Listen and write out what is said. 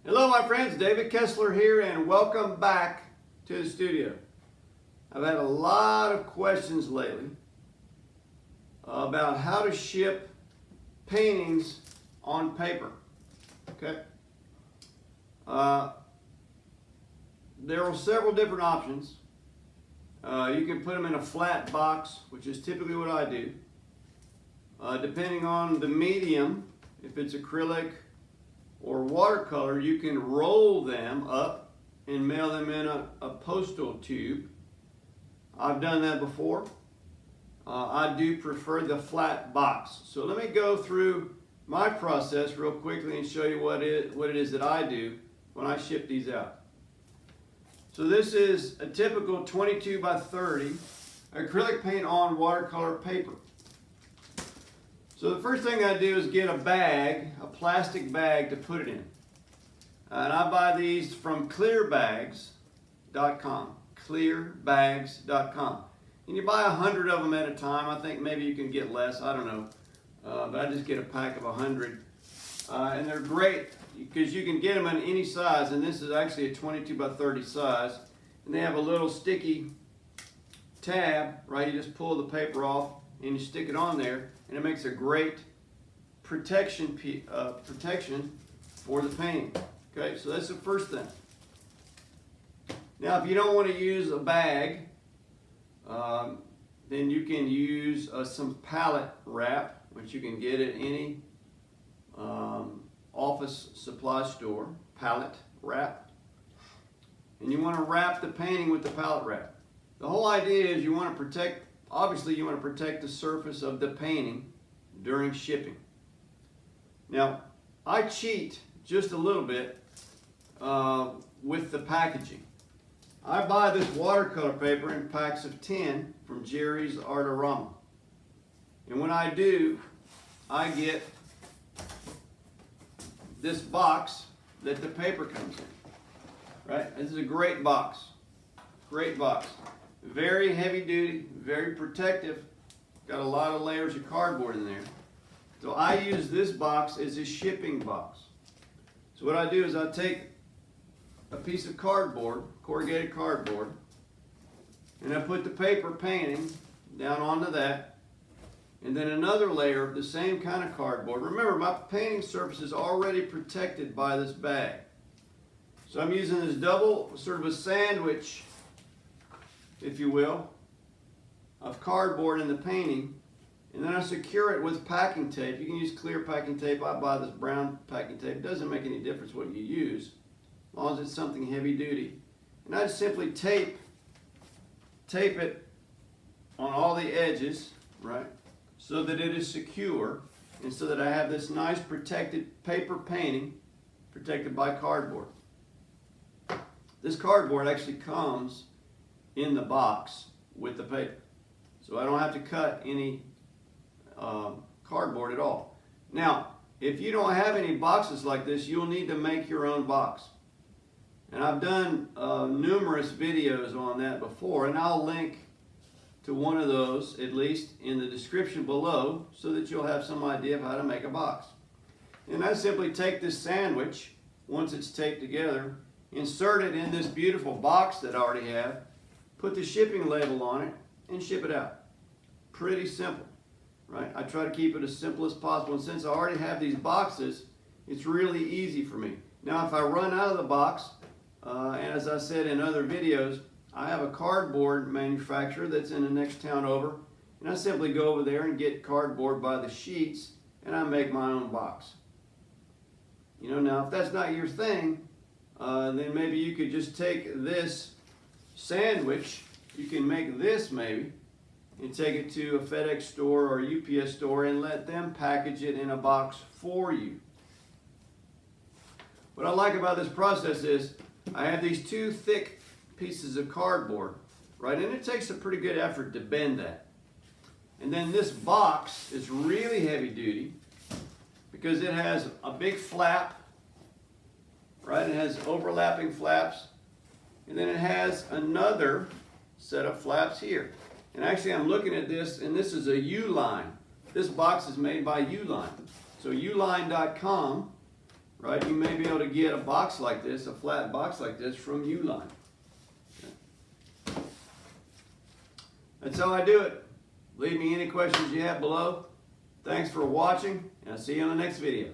Hello my friends, David Kessler here and welcome back to the studio. I've had a lot of questions lately about how to ship paintings on paper. Okay. There are several different options. You can put them in a flat box, which is typically what I do. Depending on the medium, if it's acrylic or watercolor, you can roll them up and mail them in a postal tube. I've done that before. I do prefer the flat box. So let me go through my process real quickly and show you what it is that I do when I ship these out. So this is a typical 22 by 30 acrylic paint on watercolor paper. So the first thing I do is get a bag, a plastic bag to put it in. And I buy these from clearbags.com, clearbags.com. And you buy 100 of them at a time. I think maybe you can get less, I don't know. But I just get a pack of 100. And they're great because you can get them in any size. And this is actually a 22 by 30 size. And they have a little sticky tab, right? You just pull the paper off and you stick it on there. And it makes a great protection for the painting. Okay, so that's the first thing. Now, if you don't want to use a bag, then you can use some pallet wrap, which you can get at any office supply store, pallet wrap. And you want to wrap the painting with the pallet wrap. The whole idea is you want to protect, obviously you want to protect the surface of the painting during shipping. Now, I cheat just a little bit with the packaging. I buy this watercolor paper in packs of 10 from Jerry's Artorama. And when I do, I get this box that the paper comes in. Right? This is a great box. Great box. Very heavy duty, very protective. Got a lot of layers of cardboard in there. So I use this box as a shipping box. So what I do is I take a piece of cardboard, corrugated cardboard, and I put the paper painting down onto that, and then another layer of the same kind of cardboard. Remember, my painting surface is already protected by this bag. So I'm using this double, sort of a sandwich, if you will, of cardboard in the painting, and then I secure it with packing tape. You can use clear packing tape. I buy this brown packing tape. It doesn't make any difference what you use, as long as it's something heavy duty. And I just simply tape it on all the edges, right, so that it is secure, and so that I have this nice protected paper painting protected by cardboard. This cardboard actually comes in the box with the paper. So I don't have to cut any cardboard at all. Now, if you don't have any boxes like this, you'll need to make your own box. And I've done numerous videos on that before, and I'll link to one of those, at least, in the description below, so that you'll have some idea of how to make a box. And I simply take this sandwich, once it's taped together, insert it in this beautiful box that I already have, put the shipping label on it, and ship it out. Pretty simple, right? I try to keep it as simple as possible, and since I already have these boxes, it's really easy for me. Now, if I run out of the box, and as I said in other videos, I have a cardboard manufacturer that's in the next town over, and I simply go over there and get cardboard by the sheets, and I make my own box. You know, now if that's not your thing, then maybe you could just take this sandwich, you can make this maybe, and take it to a FedEx store or a UPS store and let them package it in a box for you. What I like about this process is I have these two thick pieces of cardboard, right? And it takes a pretty good effort to bend that. And then this box is really heavy duty because it has a big flap, right? It has overlapping flaps. And then it has another set of flaps here. And actually I'm looking at this, and this is a U-line. This box is made by U-line. So uline.com, right? You may be able to get a box like this, a flat box like this from Uline. Okay. That's how I do it. Leave me any questions you have below. Thanks for watching, and I'll see you on the next video.